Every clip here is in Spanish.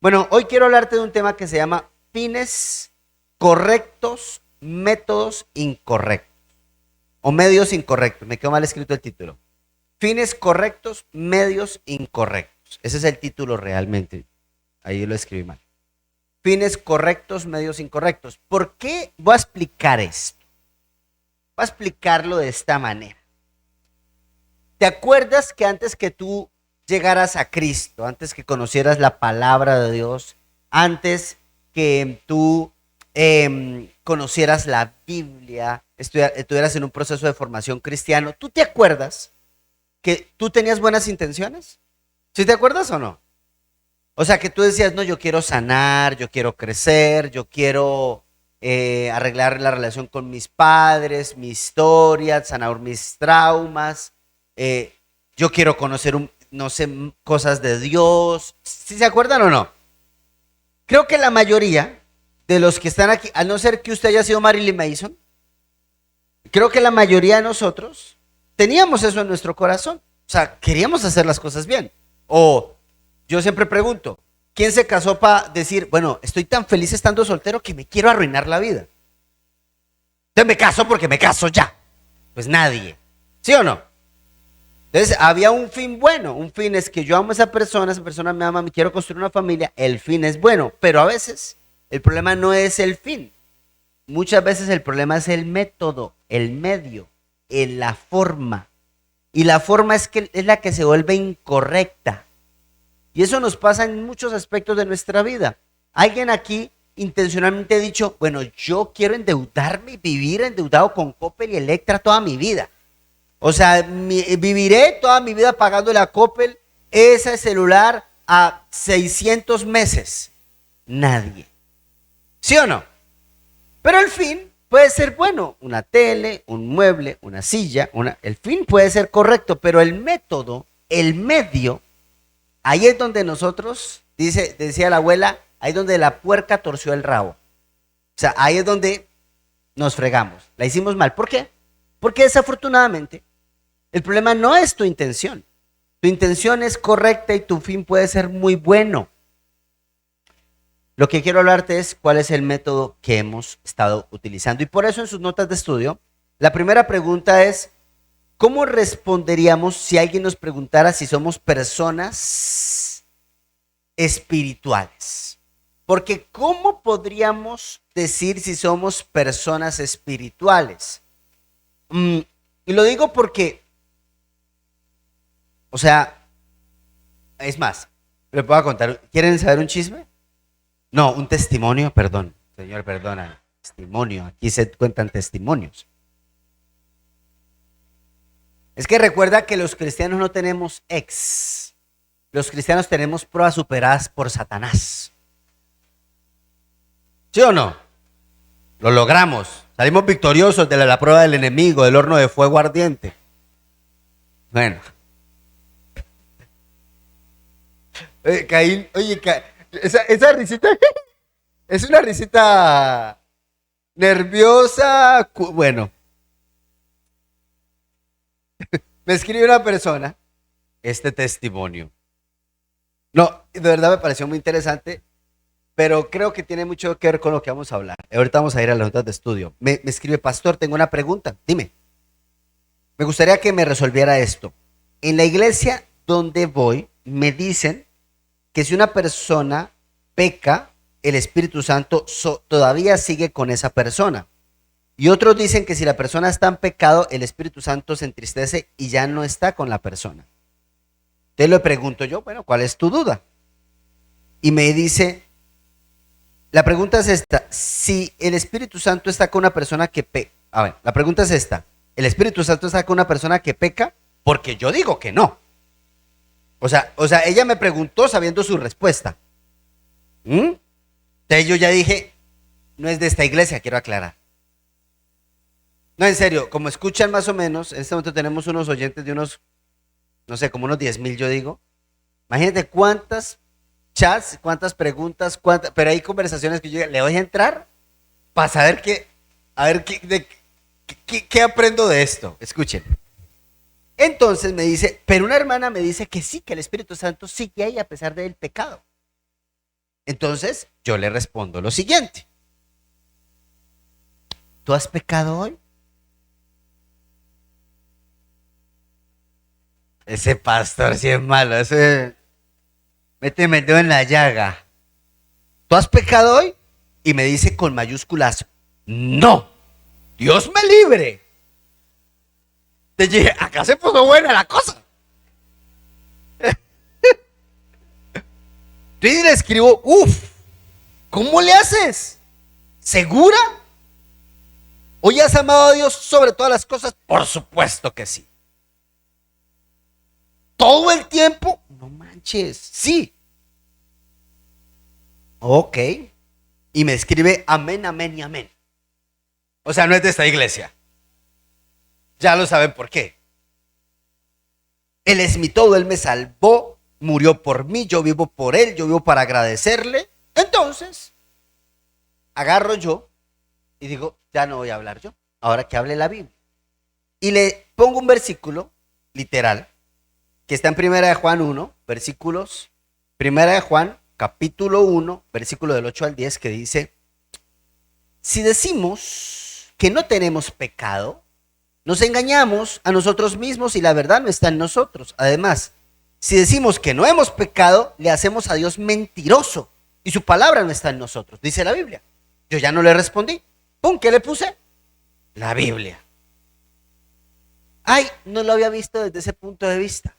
Bueno, hoy quiero hablarte de un tema que se llama fines correctos, métodos incorrectos o medios incorrectos. Me quedó mal escrito el título. Fines correctos, medios incorrectos. Ese es el título realmente. Ahí lo escribí mal. Fines correctos, medios incorrectos. ¿Por qué voy a explicar esto? Voy a explicarlo de esta manera. ¿Te acuerdas que antes que tú llegaras a Cristo, antes que conocieras la palabra de Dios, antes que tú conocieras la Biblia, estuvieras en un proceso de formación cristiano, ¿tú te acuerdas que tú tenías buenas intenciones? ¿Sí te acuerdas o no? O sea, que tú decías, no, yo quiero sanar, yo quiero crecer, yo quiero arreglar la relación con mis padres, mi historia, sanar mis traumas, yo quiero conocer, no sé, cosas de Dios. ¿Sí se acuerdan o no? Creo que la mayoría de los que están aquí, a no ser que usted haya sido Marilyn Manson, creo que la mayoría de nosotros teníamos eso en nuestro corazón. O sea, queríamos hacer las cosas bien. O yo siempre pregunto, ¿quién se casó para decir, bueno, estoy tan feliz estando soltero que me quiero arruinar la vida? Entonces me caso porque me caso ya. Pues nadie. ¿Sí o no? Entonces había un fin bueno, un fin es que yo amo a esa persona me ama, me quiero construir una familia, el fin es bueno, pero a veces el problema no es el fin, muchas veces el problema es el método, el medio, la forma, y la forma es la que se vuelve incorrecta, y eso nos pasa en muchos aspectos de nuestra vida. Alguien aquí intencionalmente ha dicho, bueno, yo quiero endeudarme y vivir endeudado con Coppel y Electra toda mi vida. O sea, viviré toda mi vida pagando la Coppel, ese celular a 600 meses. Nadie. ¿Sí o no? Pero el fin puede ser bueno. Una tele, un mueble, una silla. El fin puede ser correcto, pero el método, el medio, ahí es donde nosotros, decía la abuela, ahí es donde la puerca torció el rabo. O sea, ahí es donde nos fregamos. La hicimos mal. ¿Por qué? Porque desafortunadamente el problema no es tu intención. Tu intención es correcta y tu fin puede ser muy bueno. Lo que quiero hablarte es cuál es el método que hemos estado utilizando. Y por eso en sus notas de estudio, la primera pregunta es, ¿cómo responderíamos si alguien nos preguntara si somos personas espirituales? Porque ¿cómo podríamos decir si somos personas espirituales? Y lo digo porque, o sea, es más, le puedo contar. ¿Quieren saber un chisme? No, un testimonio, perdón. Señor, perdona. Testimonio. Aquí se cuentan testimonios. Es que recuerda que los cristianos no tenemos ex. Los cristianos tenemos pruebas superadas por Satanás. ¿Sí o no? Lo logramos. Salimos victoriosos de la prueba del enemigo, del horno de fuego ardiente. Bueno. Caín, oye, esa risita es una risita nerviosa. Bueno, me escribe una persona este testimonio. No, de verdad me pareció muy interesante, pero creo que tiene mucho que ver con lo que vamos a hablar. Ahorita vamos a ir a las notas de estudio. Me escribe, pastor, tengo una pregunta. Dime, me gustaría que me resolviera esto. En la iglesia donde voy, me dicen que si una persona peca, el Espíritu Santo todavía sigue con esa persona. Y otros dicen que si la persona está en pecado, el Espíritu Santo se entristece y ya no está con la persona. Entonces le pregunto yo, bueno, ¿cuál es tu duda? Y me dice, la pregunta es esta, si el Espíritu Santo está con una persona que peca, a ver, la pregunta es esta, ¿el Espíritu Santo está con una persona que peca? Porque yo digo que no. O sea, ella me preguntó sabiendo su respuesta. Entonces yo ya dije, no es de esta iglesia, quiero aclarar. No, en serio, como escuchan más o menos, en este momento tenemos unos oyentes de unos, no sé, como unos 10,000 yo digo. Imagínate cuántas chats, cuántas preguntas, pero hay conversaciones que yo le voy a entrar para saber qué aprendo de esto. Escuchen. Entonces me dice, pero una hermana me dice que sí, que el Espíritu Santo sigue ahí a pesar del pecado. Entonces yo le respondo lo siguiente. ¿Tú has pecado hoy? Ese pastor sí es malo, ese méteme el dedo en la llaga. ¿Tú has pecado hoy? Y me dice con mayúsculas, no, Dios me libre. Te dije, acá se puso buena la cosa. Entonces le escribo, ¿cómo le haces? ¿Segura? ¿Hoy has amado a Dios sobre todas las cosas? Por supuesto que sí. ¿Todo el tiempo? No manches, sí. Ok. Y me escribe amén, amén y amén. O sea, no es de esta iglesia. Ya lo saben por qué. Él es mi todo, Él me salvó, murió por mí, yo vivo por Él, yo vivo para agradecerle. Entonces, agarro yo y digo, ya no voy a hablar yo, ahora que hable la Biblia. Y le pongo un versículo literal que está en Primera de Juan 1, versículos, Primera de Juan, capítulo 1, versículo del 8 al 10, que dice, si decimos que no tenemos pecado, nos engañamos a nosotros mismos y la verdad no está en nosotros. Además, si decimos que no hemos pecado, le hacemos a Dios mentiroso y su palabra no está en nosotros, dice la Biblia. Yo ya no le respondí. ¡Pum! ¿Qué le puse? La Biblia. Ay, no lo había visto desde ese punto de vista.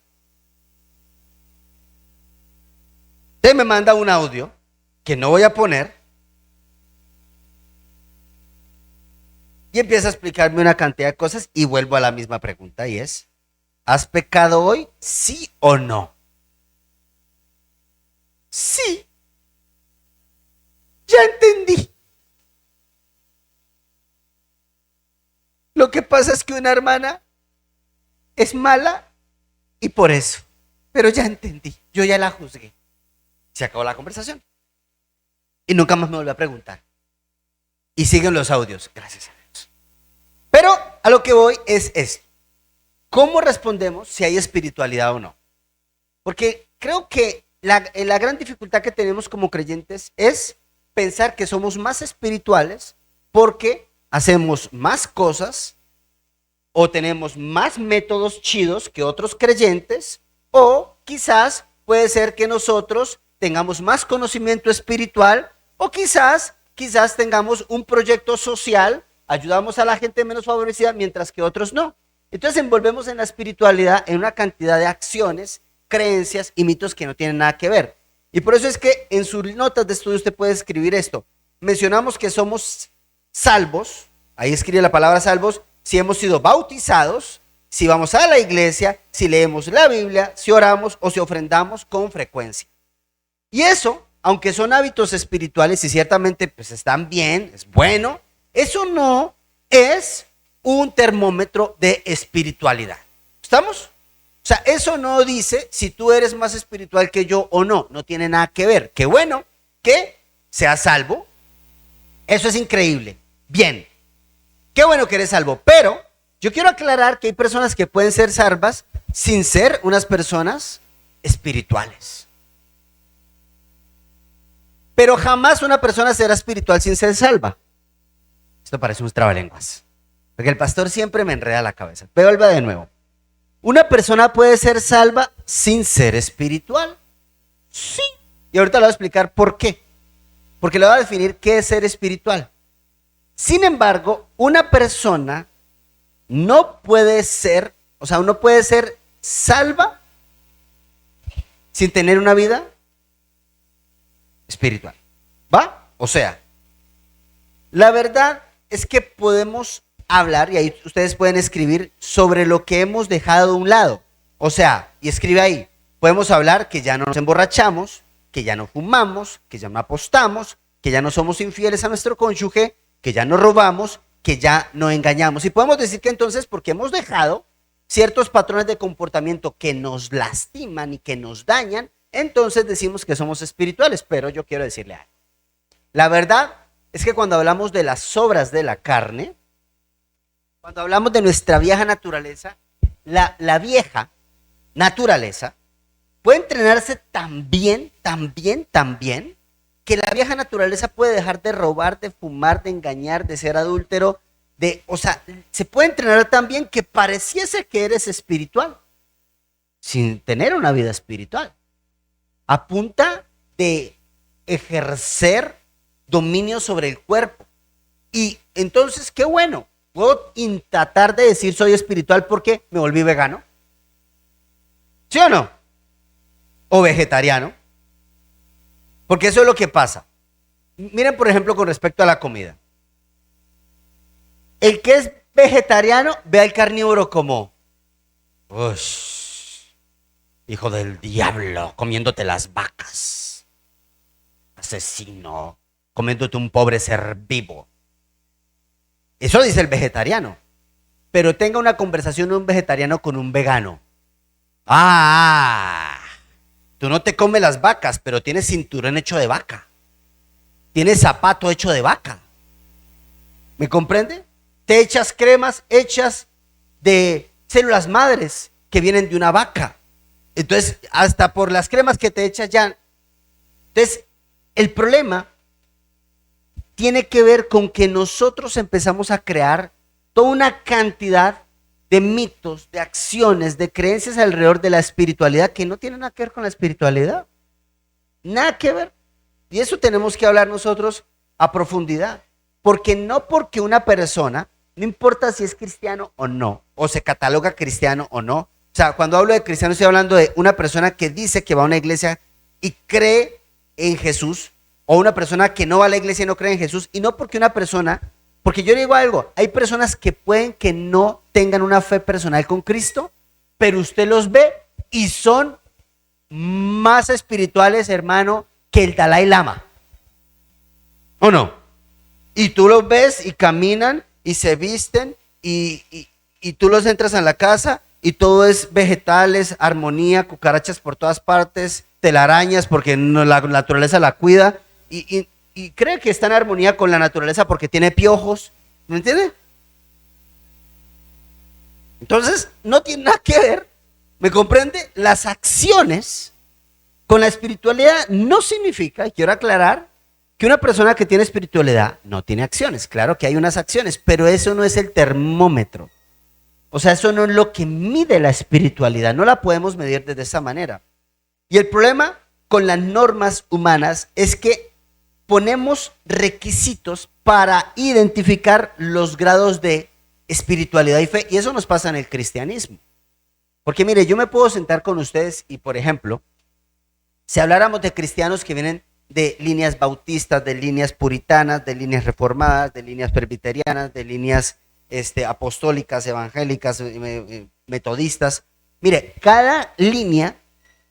Usted me manda un audio que no voy a poner y empieza a explicarme una cantidad de cosas y vuelvo a la misma pregunta y es, ¿has pecado hoy? ¿Sí o no? Sí. Ya entendí. Lo que pasa es que una hermana es mala y por eso. Pero ya entendí. Yo ya la juzgué. Se acabó la conversación. Y nunca más me volvió a preguntar. Y siguen los audios. Gracias a Dios. Pero a lo que voy es esto. ¿Cómo respondemos si hay espiritualidad o no? Porque creo que la gran dificultad que tenemos como creyentes es pensar que somos más espirituales porque hacemos más cosas o tenemos más métodos chidos que otros creyentes o quizás puede ser que nosotros tengamos más conocimiento espiritual o quizás tengamos un proyecto social, ayudamos a la gente menos favorecida mientras que otros no. Entonces envolvemos en la espiritualidad en una cantidad de acciones, creencias y mitos que no tienen nada que ver. Y por eso es que en sus notas de estudio usted puede escribir esto. Mencionamos que somos salvos, ahí escribe la palabra salvos, si hemos sido bautizados, si vamos a la iglesia, si leemos la Biblia, si oramos o si ofrendamos con frecuencia. Y eso, aunque son hábitos espirituales y ciertamente pues están bien, es bueno, eso no es un termómetro de espiritualidad. ¿Estamos? O sea, eso no dice si tú eres más espiritual que yo o no, no tiene nada que ver. Qué bueno que seas salvo, eso es increíble. Bien, qué bueno que eres salvo, pero yo quiero aclarar que hay personas que pueden ser salvas sin ser unas personas espirituales. Pero jamás una persona será espiritual sin ser salva. Esto parece un trabalenguas, porque el pastor siempre me enreda la cabeza. Pero él va de nuevo. ¿Una persona puede ser salva sin ser espiritual? Sí. Y ahorita le voy a explicar por qué. Porque le voy a definir qué es ser espiritual. Sin embargo, una persona no puede ser, no puede ser salva sin tener una vida espiritual. ¿Va? O sea, la verdad es que podemos hablar, y ahí ustedes pueden escribir sobre lo que hemos dejado de un lado. O sea, y escribe ahí, podemos hablar que ya no nos emborrachamos, que ya no fumamos, que ya no apostamos, que ya no somos infieles a nuestro cónyuge, que ya no robamos, que ya no engañamos. Y podemos decir que entonces, porque hemos dejado ciertos patrones de comportamiento que nos lastiman y que nos dañan, entonces decimos que somos espirituales. Pero yo quiero decirle algo. La verdad es que cuando hablamos de las obras de la carne, cuando hablamos de nuestra vieja naturaleza, la vieja naturaleza puede entrenarse tan bien, que la vieja naturaleza puede dejar de robar, de fumar, de engañar, de ser adúltero, o sea, se puede entrenar tan bien que pareciese que eres espiritual, sin tener una vida espiritual, a punta de ejercer dominio sobre el cuerpo. Y entonces, qué bueno, puedo tratar de decir soy espiritual porque me volví vegano, ¿sí o no? O vegetariano, porque eso es lo que pasa. Miren, por ejemplo, con respecto a la comida. El que es vegetariano ve al carnívoro como, uff, hijo del diablo, comiéndote las vacas, asesino, comiéndote un pobre ser vivo. Eso dice el vegetariano. Pero tenga una conversación un vegetariano con un vegano. Ah, tú no te comes las vacas, pero tienes cinturón hecho de vaca. Tienes zapato hecho de vaca. ¿Me comprende? Te echas cremas hechas de células madres que vienen de una vaca. Entonces, hasta por las cremas que te echas ya. Entonces, el problema tiene que ver con que nosotros empezamos a crear toda una cantidad de mitos, de acciones, de creencias alrededor de la espiritualidad que no tienen nada que ver con la espiritualidad. Nada que ver. Y eso tenemos que hablar nosotros a profundidad. Porque no porque una persona, no importa si es cristiano o no, o se cataloga cristiano o no. O sea, cuando hablo de cristiano estoy hablando de una persona que dice que va a una iglesia y cree en Jesús, o una persona que no va a la iglesia y no cree en Jesús, y no porque una persona, porque yo digo algo, hay personas que pueden que no tengan una fe personal con Cristo, pero usted los ve y son más espirituales, hermano, que el Dalai Lama. ¿O no? Y tú los ves y caminan y se visten y tú los entras en la casa y todo es vegetales, armonía, cucarachas por todas partes, telarañas porque no, la naturaleza la cuida. Y cree que está en armonía con la naturaleza porque tiene piojos, ¿me entiende? Entonces, no tiene nada que ver, ¿me comprende? Las acciones con la espiritualidad no significa, y quiero aclarar, que una persona que tiene espiritualidad no tiene acciones. Claro que hay unas acciones, pero eso no es el termómetro. O sea, eso no es lo que mide la espiritualidad, no la podemos medir de esa manera. Y el problema con las normas humanas es que ponemos requisitos para identificar los grados de espiritualidad y fe, y eso nos pasa en el cristianismo. Porque mire, yo me puedo sentar con ustedes y, por ejemplo, si habláramos de cristianos que vienen de líneas bautistas, de líneas puritanas, de líneas reformadas, de líneas presbiterianas, de líneas apostólicas, evangélicas, metodistas, mire, cada línea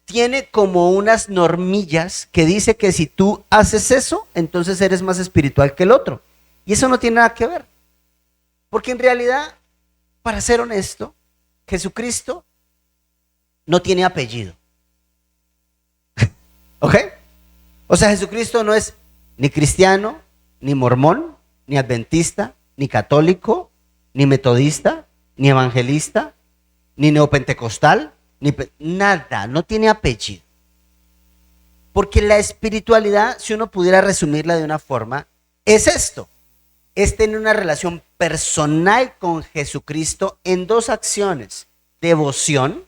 tiene como unas normillas que dice que si tú haces eso, entonces eres más espiritual que el otro. Y eso no tiene nada que ver. Porque en realidad, para ser honesto, Jesucristo no tiene apellido. ¿Ok? O sea, Jesucristo no es ni cristiano, ni mormón, ni adventista, ni católico, ni metodista, ni evangelista, ni neopentecostal. Nada, no tiene apellido. Porque la espiritualidad, si uno pudiera resumirla de una forma, es esto: es tener una relación personal con Jesucristo en dos acciones: devoción,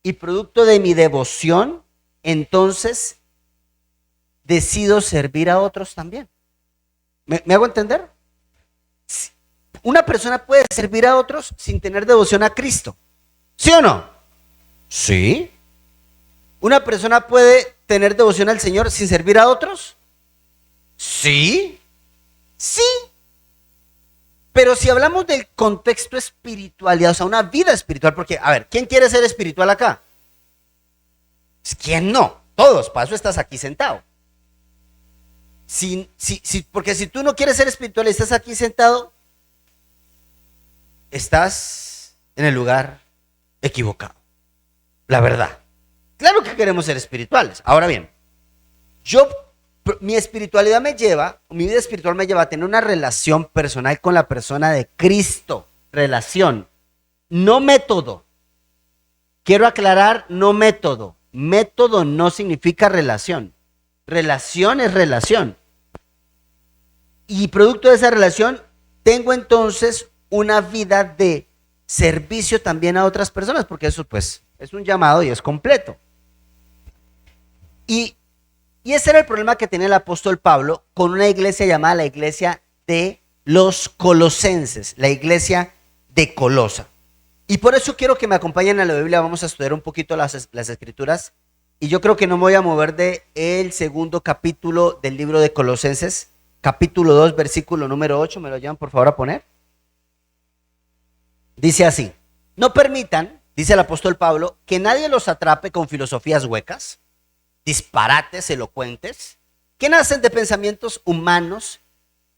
y producto de mi devoción, entonces decido servir a otros también. ¿Me hago entender? Una persona puede servir a otros sin tener devoción a Cristo, ¿sí o no? Sí. ¿Una persona puede tener devoción al Señor sin servir a otros? Sí. Sí. Pero si hablamos del contexto espiritualidad, o sea, una vida espiritual, porque, a ver, ¿quién quiere ser espiritual acá? ¿Quién no? Todos, para eso estás aquí sentado. Porque si tú no quieres ser espiritual y estás aquí sentado, estás en el lugar equivocado. La verdad. Claro que queremos ser espirituales. Ahora bien, mi espiritualidad me lleva, mi vida espiritual me lleva a tener una relación personal con la persona de Cristo. Relación, no método. Quiero aclarar, no método. Método no significa relación. Relación es relación. Y producto de esa relación, tengo entonces una vida de servicio también a otras personas, porque eso pues es un llamado y es completo. Y ese era el problema que tenía el apóstol Pablo con una iglesia llamada la iglesia de los colosenses, la iglesia de Colosa. Y por eso quiero que me acompañen a la Biblia. Vamos a estudiar un poquito las escrituras. Y yo creo que no me voy a mover de el segundo capítulo del libro de Colosenses, capítulo 2, versículo número 8. ¿Me lo llevan por favor a poner? Dice así: no permitan, dice el apóstol Pablo, que nadie los atrape con filosofías huecas, disparates elocuentes, que nacen de pensamientos humanos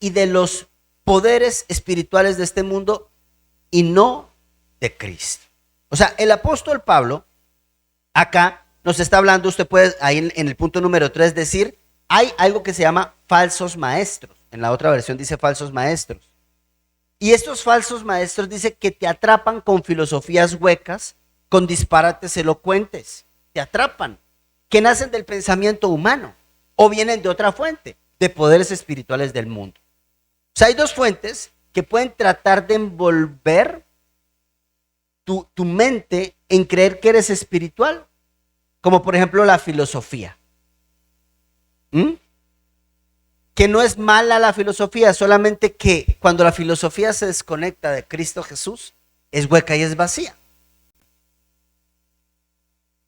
y de los poderes espirituales de este mundo y no de Cristo. O sea, el apóstol Pablo acá nos está hablando, usted puede ahí en el punto número 3 decir, hay algo que se llama falsos maestros. En la otra versión dice falsos maestros. Y estos falsos maestros dice que te atrapan con filosofías huecas, con disparates elocuentes. Te atrapan, que nacen del pensamiento humano o vienen de otra fuente, de poderes espirituales del mundo. O sea, hay dos fuentes que pueden tratar de envolver tu mente en creer que eres espiritual, como por ejemplo la filosofía. Que no es mala la filosofía, solamente que cuando la filosofía se desconecta de Cristo Jesús, es hueca y es vacía.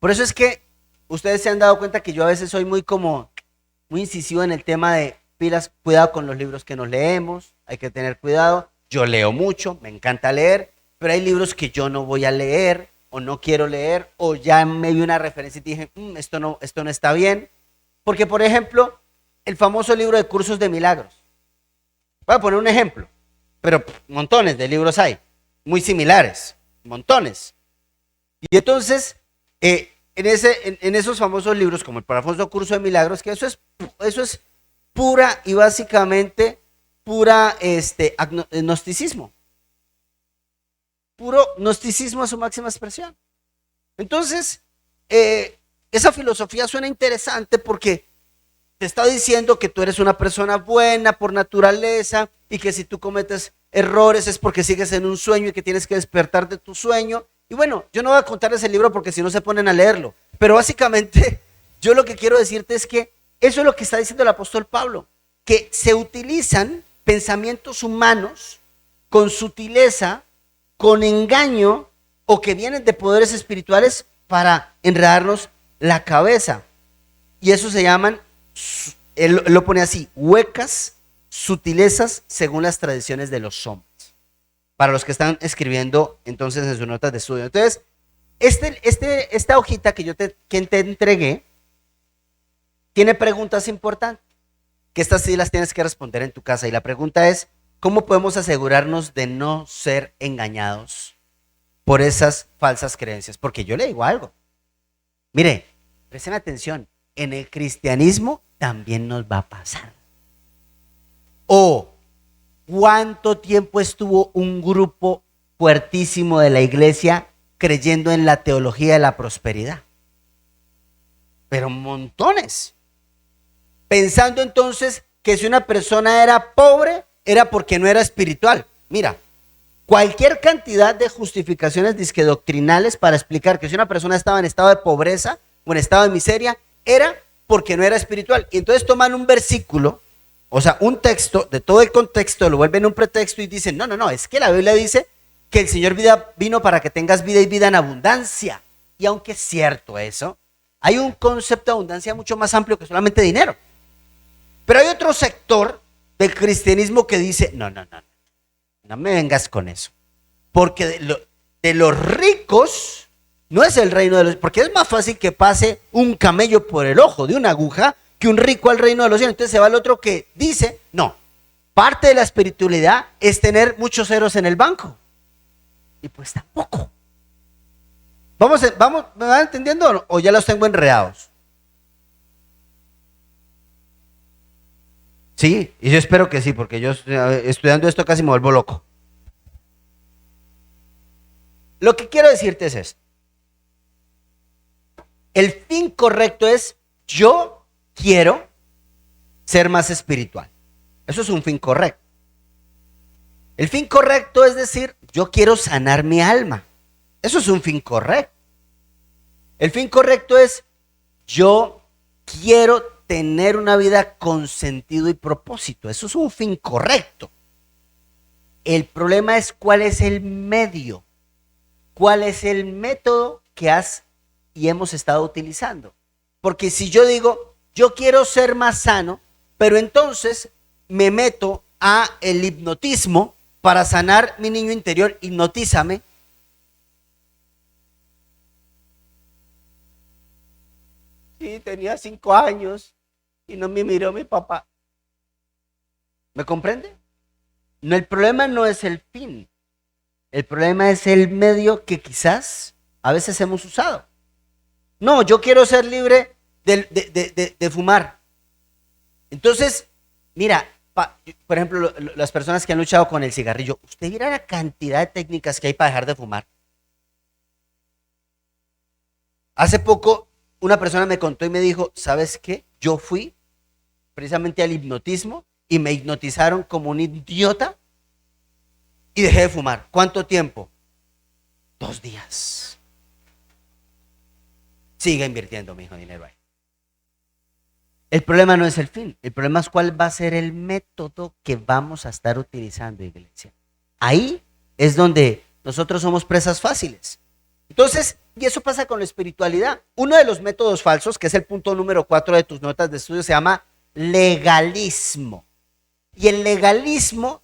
Por eso es que ustedes se han dado cuenta que yo a veces soy muy incisivo en el tema de pilas, cuidado con los libros que nos leemos, hay que tener cuidado. Yo leo mucho, me encanta leer, pero hay libros que yo no voy a leer o no quiero leer, o ya me vi una referencia y dije, esto no está bien. Porque, por ejemplo, el famoso libro de cursos de milagros. Voy a poner un ejemplo, pero montones de libros hay, muy similares, montones. Y entonces, en esos famosos libros, como el famoso curso de milagros, que eso es pura y básicamente pura gnosticismo. Puro gnosticismo a su máxima expresión. Entonces, esa filosofía suena interesante porque te está diciendo que tú eres una persona buena por naturaleza y que si tú cometes errores es porque sigues en un sueño y que tienes que despertar de tu sueño. Y bueno, yo no voy a contarles el libro porque si no se ponen a leerlo. Pero básicamente yo lo que quiero decirte es que eso es lo que está diciendo el apóstol Pablo, que se utilizan pensamientos humanos con sutileza, con engaño o que vienen de poderes espirituales para enredarnos la cabeza. Y eso se llaman, él lo pone así, huecas sutilezas según las tradiciones de los hombres. Para los que están escribiendo entonces en sus notas de estudio. Entonces, esta hojita que te entregué tiene preguntas importantes, que estas sí las tienes que responder en tu casa. Y la pregunta es, ¿cómo podemos asegurarnos de no ser engañados por esas falsas creencias? Porque yo le digo algo. Mire, presten atención, en el cristianismo también nos va a pasar. ¿Cuánto tiempo estuvo un grupo fuertísimo de la iglesia creyendo en la teología de la prosperidad? Pero montones. Pensando entonces que si una persona era pobre, era porque no era espiritual. Mira, cualquier cantidad de justificaciones disque doctrinales para explicar que si una persona estaba en estado de pobreza o en estado de miseria, era porque no era espiritual. Y entonces toman un versículo, o sea, un texto, de todo el contexto, lo vuelven un pretexto y dicen, no, es que la Biblia dice que el Señor vino para que tengas vida y vida en abundancia. Y aunque es cierto eso, hay un concepto de abundancia mucho más amplio que solamente dinero. Pero hay otro sector del cristianismo que dice, no me vengas con eso. Porque de los ricos no es el reino de los, porque es más fácil que pase un camello por el ojo de una aguja que un rico al reino de los cielos. Entonces se va el otro que dice, no, parte de la espiritualidad es tener muchos ceros en el banco. Y pues tampoco. ¿Me van entendiendo o ya los tengo enredados? Sí, y yo espero que sí, porque yo estudiando esto casi me vuelvo loco. Lo que quiero decirte es esto. El fin correcto es, yo quiero ser más espiritual. Eso es un fin correcto. El fin correcto es decir, yo quiero sanar mi alma. Eso es un fin correcto. El fin correcto es, yo quiero tener una vida con sentido y propósito. Eso es un fin correcto. El problema es cuál es el medio, cuál es el método que has y hemos estado utilizando. Porque si yo digo, yo quiero ser más sano, pero entonces me meto a el hipnotismo para sanar mi niño interior, hipnotízame. Sí, tenía 5 años y no me miró mi papá. ¿Me comprende? No, el problema no es el fin. El problema es el medio que quizás a veces hemos usado. No, yo quiero ser libre de fumar. Entonces, mira, por ejemplo, las personas que han luchado con el cigarrillo, usted mira la cantidad de técnicas que hay para dejar de fumar. Hace poco una persona me contó y me dijo, ¿sabes qué? Yo fui precisamente al hipnotismo y me hipnotizaron como un idiota y dejé de fumar. ¿Cuánto tiempo? 2 días. Siga invirtiendo, mi hijo, dinero ahí. El problema no es el fin, el problema es cuál va a ser el método que vamos a estar utilizando, iglesia. Ahí es donde nosotros somos presas fáciles. Entonces, y eso pasa con la espiritualidad. Uno de los métodos falsos, que es el punto número 4 de tus notas de estudio, se llama legalismo. Y el legalismo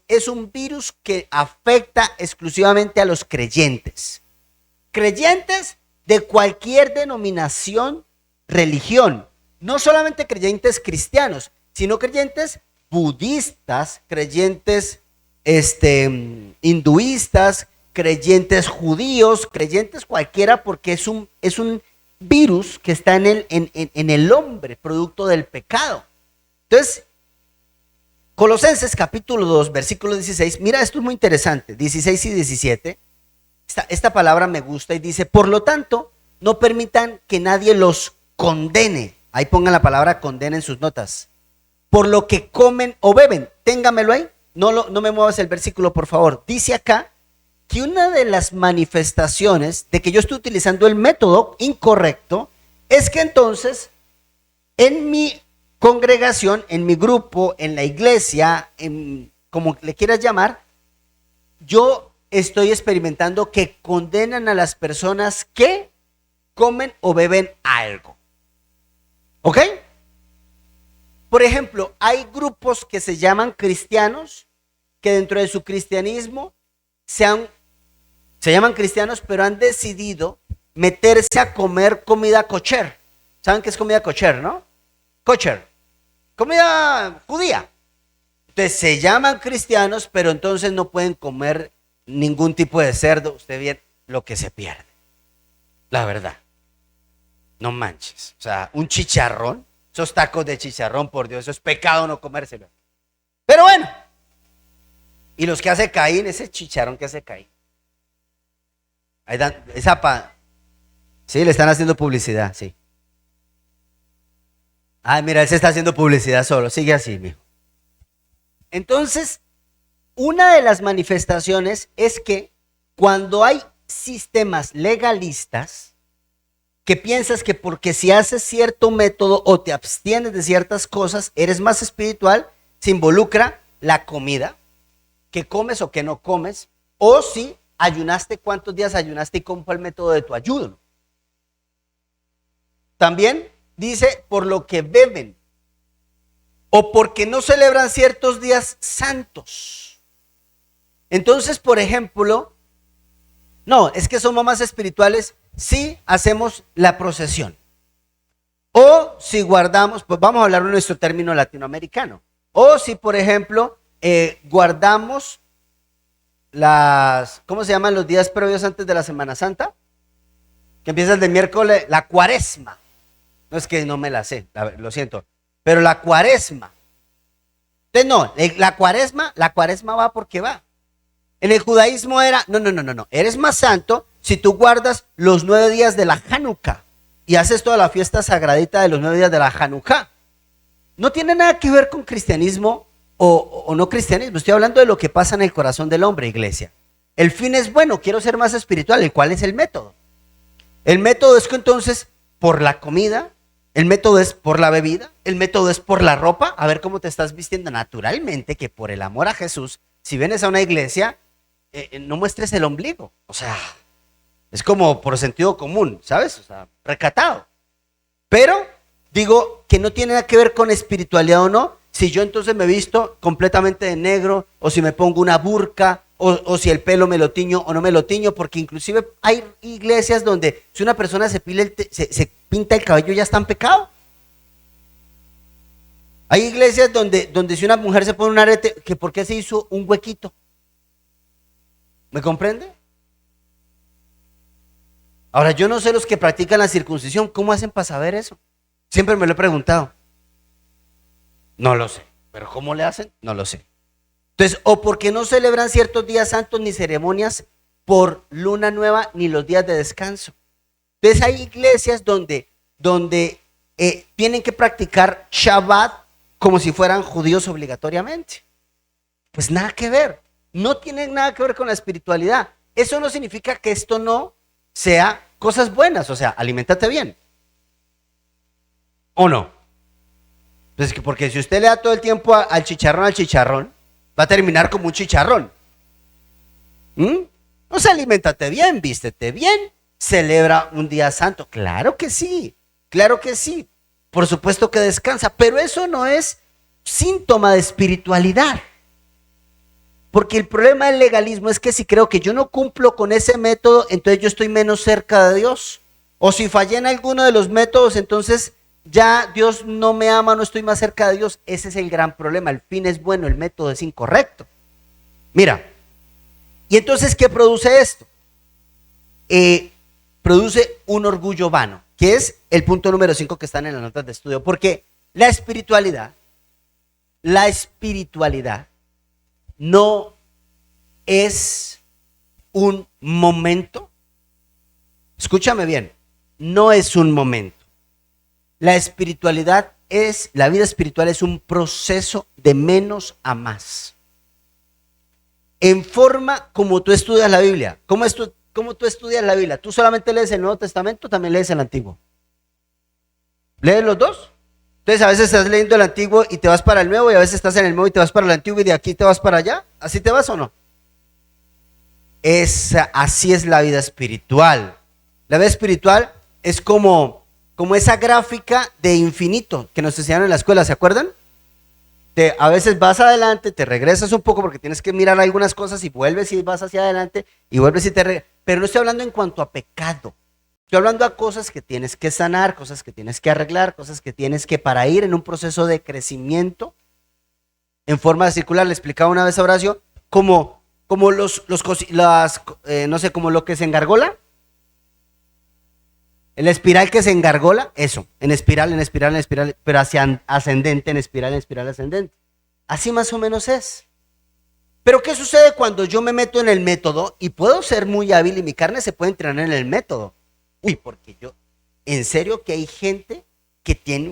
es un virus que afecta exclusivamente a los creyentes. Creyentes de cualquier denominación, religión. No solamente creyentes cristianos, sino creyentes budistas, creyentes hinduistas, creyentes judíos, creyentes cualquiera, porque es un virus que está en el hombre, producto del pecado. Entonces, Colosenses capítulo 2, versículo 16, mira, esto es muy interesante, 16 y 17, esta palabra me gusta y dice, por lo tanto, no permitan que nadie los condene. Ahí pongan la palabra condena en sus notas. Por lo que comen o beben. Téngamelo ahí. No me muevas el versículo, por favor. Dice acá que una de las manifestaciones de que yo estoy utilizando el método incorrecto es que entonces en mi congregación, en mi grupo, en la iglesia, como le quieras llamar, yo estoy experimentando que condenan a las personas que comen o beben algo. ¿Ok? Por ejemplo, hay grupos que se llaman cristianos, que dentro de su cristianismo se llaman cristianos, pero han decidido meterse a comer comida kosher. ¿Saben qué es comida kosher, no? Kosher. Comida judía. Entonces se llaman cristianos, pero entonces no pueden comer ningún tipo de cerdo. Usted ve lo que se pierde. La verdad. No manches. O sea, un chicharrón, esos tacos de chicharrón, por Dios, eso es pecado no comérselo. Pero bueno. Y los que hace Caín, ese chicharrón que hace Caín. Ahí dan, sí, le están haciendo publicidad, sí. Ah, mira, él se está haciendo publicidad solo. Sigue así, mijo. Entonces, una de las manifestaciones es que cuando hay sistemas legalistas, que piensas que porque si haces cierto método o te abstienes de ciertas cosas, eres más espiritual, se involucra la comida, que comes o que no comes, o si ayunaste, cuántos días ayunaste y cómo fue el método de tu ayuno. También dice por lo que beben o porque no celebran ciertos días santos. Entonces, por ejemplo, no, es que somos más espirituales si hacemos la procesión. O si guardamos, pues vamos a hablar en nuestro término latinoamericano. O si, por ejemplo, guardamos ¿cómo se llaman los días previos antes de la Semana Santa? Que empieza el de miércoles, la cuaresma. No es que no me la sé, lo siento. Pero la cuaresma. Entonces no, la cuaresma va porque va. En el judaísmo era, no. Eres más santo si tú guardas los 9 días de la Hanukkah y haces toda la fiesta sagradita de los 9 días de la Hanukkah. no tiene nada que ver con cristianismo o no cristianismo. Estoy hablando de lo que pasa en el corazón del hombre, iglesia. El fin es bueno, quiero ser más espiritual. ¿El cuál es el método? El método es que entonces, por la comida, el método es por la bebida, el método es por la ropa, a ver cómo te estás vistiendo. Naturalmente que por el amor a Jesús, si vienes a una iglesia, no muestres el ombligo. O sea, es como por sentido común, ¿sabes? O sea, recatado. Pero digo que no tiene nada que ver con espiritualidad o no, si yo entonces me visto completamente de negro, o si me pongo una burka, o si el pelo me lo tiño o no me lo tiño, porque inclusive hay iglesias donde si una persona se pinta el cabello ya está en pecado. Hay iglesias donde si una mujer se pone un arete, que ¿por qué se hizo un huequito? ¿Me comprende? Ahora, yo no sé los que practican la circuncisión, ¿cómo hacen para saber eso? Siempre me lo he preguntado. No lo sé, pero ¿cómo le hacen? No lo sé. Entonces, o porque no celebran ciertos días santos ni ceremonias por luna nueva ni los días de descanso. Entonces hay iglesias donde tienen que practicar Shabbat como si fueran judíos obligatoriamente. Pues nada que ver, no tienen nada que ver con la espiritualidad. Eso no significa que esto no sea cosas buenas, o sea, aliméntate bien. ¿O no? Pues porque si usted le da todo el tiempo al chicharrón, va a terminar como un chicharrón. O sea, aliméntate bien, vístete bien, celebra un día santo. Claro que sí, claro que sí. Por supuesto que descansa, pero eso no es síntoma de espiritualidad. Porque el problema del legalismo es que si creo que yo no cumplo con ese método, entonces yo estoy menos cerca de Dios. O si fallé en alguno de los métodos, entonces ya Dios no me ama, no estoy más cerca de Dios. Ese es el gran problema. El fin es bueno, el método es incorrecto. Mira, y entonces, ¿qué produce esto? Produce un orgullo vano, que es el punto número 5 que están en las notas de estudio. Porque la espiritualidad no es un momento. Escúchame bien, no es un momento. La vida espiritual es un proceso de menos a más. En forma como tú estudias la Biblia. ¿Cómo tú estudias la Biblia? ¿Tú solamente lees el Nuevo Testamento o también lees el Antiguo? ¿Lees los dos? Entonces a veces estás leyendo el Antiguo y te vas para el Nuevo, y a veces estás en el Nuevo y te vas para el Antiguo y de aquí te vas para allá. ¿Así te vas o no? Así es la vida espiritual. La vida espiritual es como esa gráfica de infinito que nos enseñaron en la escuela, ¿se acuerdan? A veces vas adelante, te regresas un poco porque tienes que mirar algunas cosas y vuelves y vas hacia adelante y vuelves y te regresas. Pero no estoy hablando en cuanto a pecado. Estoy hablando a cosas que tienes que sanar, cosas que tienes que arreglar, cosas que tienes que para ir en un proceso de crecimiento en forma circular. Le explicaba una vez a Horacio como como no sé, como lo que se engargola. El espiral que se engargola, eso, en espiral, pero hacia ascendente, en espiral ascendente. Así más o menos es. Pero ¿qué sucede cuando yo me meto en el método y puedo ser muy hábil y mi carne se puede entrenar en el método? Uy, porque en serio que hay gente que tiene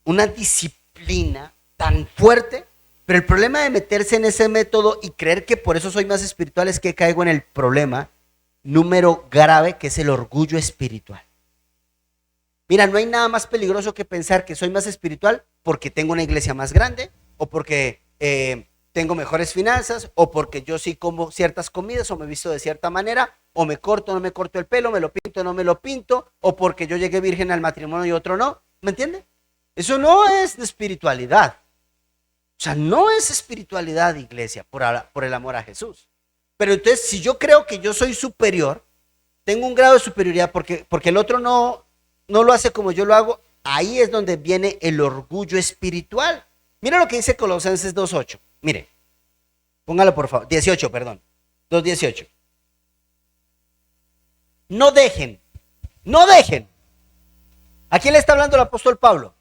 una disciplina tan fuerte, pero el problema de meterse en ese método y creer que por eso soy más espiritual es que caigo en el problema número grave, que es el orgullo espiritual. Mira, no hay nada más peligroso que pensar que soy más espiritual porque tengo una iglesia más grande, o porque tengo mejores finanzas, o porque yo sí como ciertas comidas, o me visto de cierta manera, o me corto o no me corto el pelo, me lo pinto o no me lo pinto, o porque yo llegué virgen al matrimonio y otro no. ¿Me entiende? Eso no es espiritualidad. O sea, no es espiritualidad, iglesia, por el amor a Jesús. Pero entonces, si yo creo que yo soy superior, tengo un grado de superioridad porque el otro no lo hace como yo lo hago, ahí es donde viene el orgullo espiritual. Mira lo que dice Colosenses 2:8. Mire, póngalo por favor. 18, perdón. 2:18. No dejen. ¿A quién le está hablando el apóstol Pablo?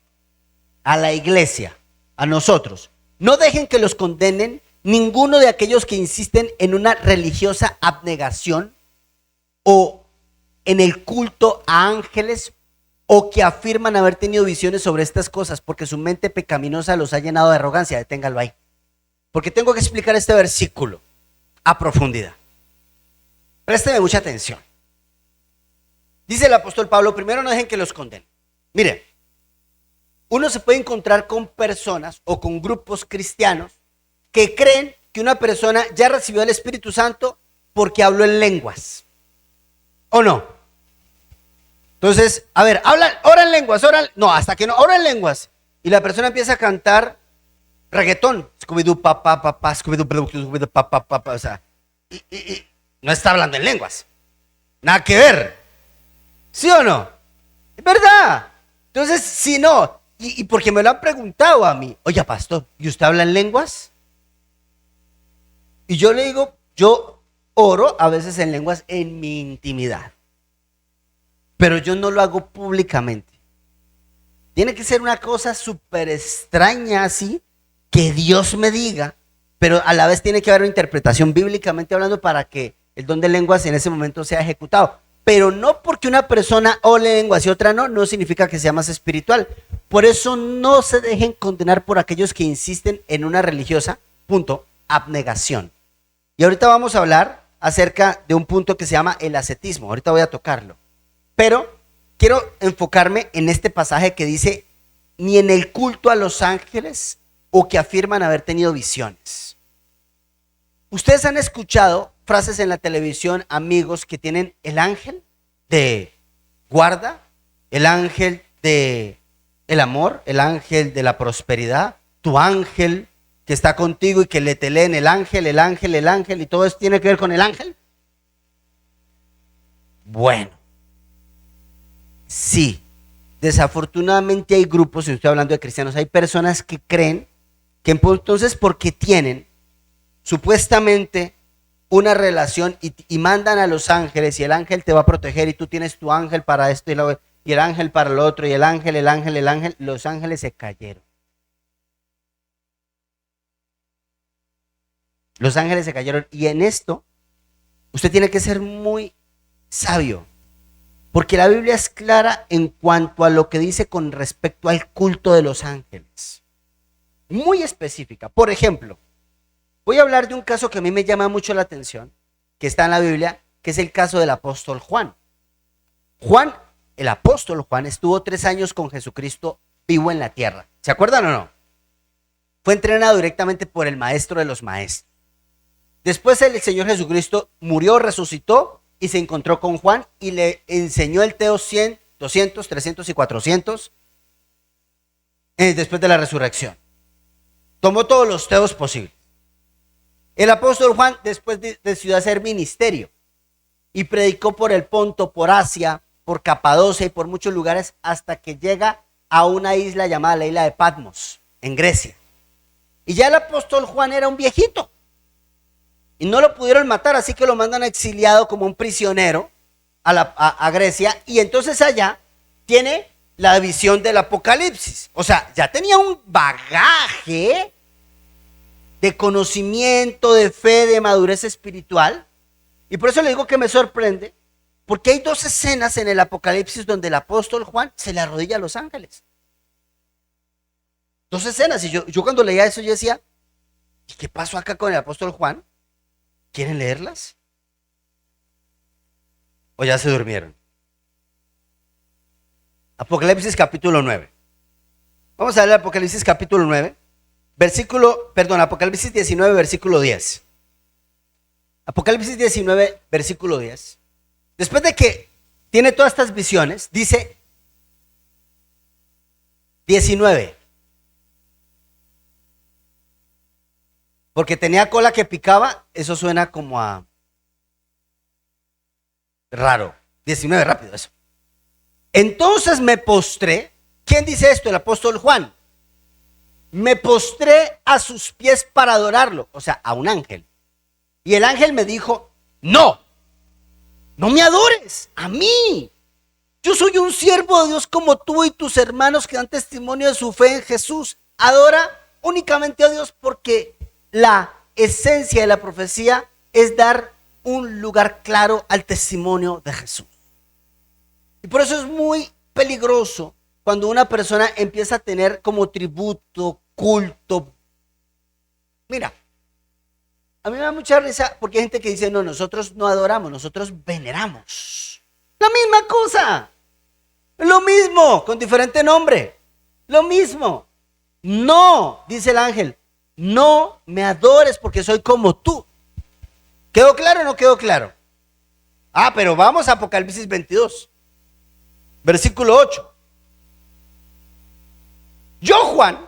A la iglesia, a nosotros. No dejen que los condenen ninguno de aquellos que insisten en una religiosa abnegación o en el culto a ángeles o que afirman haber tenido visiones sobre estas cosas porque su mente pecaminosa los ha llenado de arrogancia. Deténgalo ahí. Porque tengo que explicar este versículo a profundidad. Présteme mucha atención. Dice el apóstol Pablo, primero no dejen que los condenen. Mire, uno se puede encontrar con personas o con grupos cristianos que creen que una persona ya recibió el Espíritu Santo porque habló en lenguas. ¿O no? Entonces, a ver, ora en lenguas, no, hasta que no, ora en lenguas. Y la persona empieza a cantar reggaetón. Scooby-Doo, papá, papá, Scooby-Doo, papá, papá. O sea, y no está hablando en lenguas. Nada que ver. ¿Sí o no? Es verdad. Entonces, si no, y porque me lo han preguntado a mí, oye, pastor, ¿y usted habla en lenguas? Y yo le digo, yo oro a veces en lenguas en mi intimidad, pero yo no lo hago públicamente. Tiene que ser una cosa súper extraña así, que Dios me diga, pero a la vez tiene que haber una interpretación bíblicamente hablando para que el don de lenguas en ese momento sea ejecutado. Pero no porque una persona ole lenguas y otra no, no significa que sea más espiritual. Por eso no se dejen condenar por aquellos que insisten en una religiosa, abnegación. Y ahorita vamos a hablar acerca de un punto que se llama el ascetismo. Ahorita voy a tocarlo. Pero quiero enfocarme en este pasaje que dice, ni en el culto a los ángeles o que afirman haber tenido visiones. Ustedes han escuchado frases en la televisión, amigos, que tienen el ángel de guarda, el ángel de el amor, el ángel de la prosperidad, tu ángel que está contigo y que te leen el ángel, y todo eso tiene que ver con el ángel. Bueno, sí, desafortunadamente hay grupos, y estoy hablando de cristianos, hay personas que creen que entonces porque tienen supuestamente una relación y mandan a los ángeles y el ángel te va a proteger y tú tienes tu ángel para esto y el ángel para lo otro y el ángel, los ángeles se cayeron. Los ángeles se cayeron y en esto usted tiene que ser muy sabio, porque la Biblia es clara en cuanto a lo que dice con respecto al culto de los ángeles. Muy específica. Por ejemplo, voy a hablar de un caso que a mí me llama mucho la atención, que está en la Biblia, que es el caso del apóstol Juan. El apóstol Juan estuvo 3 años con Jesucristo vivo en la tierra. ¿Se acuerdan o no? Fue entrenado directamente por el maestro de los maestros. Después el Señor Jesucristo murió, resucitó y se encontró con Juan y le enseñó el Teo 100, 200, 300 y 400 después de la resurrección. Tomó todos los teos posibles. El apóstol Juan después decidió hacer ministerio y predicó por el Ponto, por Asia, por Capadocia y por muchos lugares hasta que llega a una isla llamada la isla de Patmos, en Grecia. Y ya el apóstol Juan era un viejito y no lo pudieron matar, así que lo mandan exiliado como un prisionero a Grecia, y entonces allá tiene la visión del Apocalipsis. O sea, ya tenía un bagaje de conocimiento, de fe, de madurez espiritual. Y por eso le digo que me sorprende, porque hay 2 escenas en el Apocalipsis donde el apóstol Juan se le arrodilla a los ángeles. 2 escenas. Y yo cuando leía eso yo decía, ¿y qué pasó acá con el apóstol Juan? ¿Quieren leerlas? ¿O ya se durmieron? Apocalipsis capítulo 9. Vamos a leer Apocalipsis capítulo 9. Apocalipsis 19, versículo 10. Apocalipsis 19, versículo 10. Después de que tiene todas estas visiones, dice 19. Porque tenía cola que picaba, eso suena como a raro. 19, rápido eso. Entonces me postré. ¿Quién dice esto? El apóstol Juan. Me postré a sus pies para adorarlo, o sea, a un ángel. Y el ángel me dijo, no me adores, a mí. Yo soy un siervo de Dios como tú y tus hermanos que dan testimonio de su fe en Jesús. Adora únicamente a Dios, porque la esencia de la profecía es dar un lugar claro al testimonio de Jesús. Y por eso es muy peligroso cuando una persona empieza a tener como tributo, culto. Mira, a mí me da mucha risa porque hay gente que dice, no, nosotros no adoramos, nosotros veneramos. La misma cosa. Lo mismo, con diferente nombre. Lo mismo. No, dice el ángel, no me adores porque soy como tú. ¿Quedó claro o no quedó claro? Ah, pero vamos a Apocalipsis 22, versículo 8. Yo, Juan,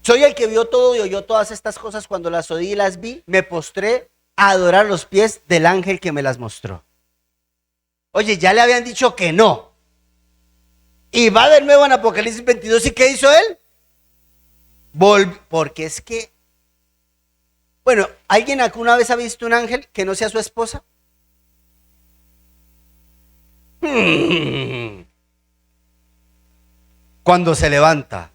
soy el que vio todo y oyó todas estas cosas. Cuando las oí y las vi, me postré a adorar los pies del ángel que me las mostró. Oye, ya le habían dicho que no. Y va de nuevo en Apocalipsis 22. ¿Y qué hizo él? Porque es que, bueno, ¿alguien alguna vez ha visto un ángel que no sea su esposa? Cuando se levanta.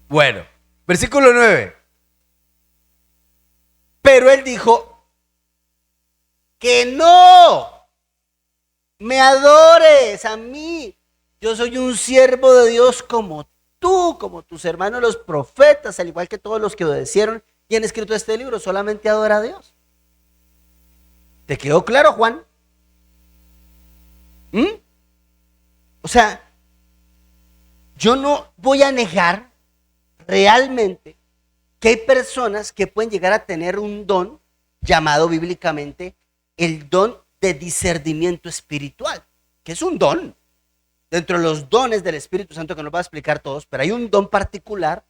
Bueno, versículo 9. Pero él dijo que no me adores a mí. Yo soy un siervo de Dios como tú, como tus hermanos los profetas, al igual que todos los que obedecieron y han escrito este libro. Solamente adora a Dios. ¿Te quedó claro, Juan? O sea, yo no voy a negar realmente que hay personas que pueden llegar a tener un don llamado bíblicamente el don de discernimiento espiritual, que es un don dentro de los dones del Espíritu Santo que no va a explicar todos, pero hay un don particular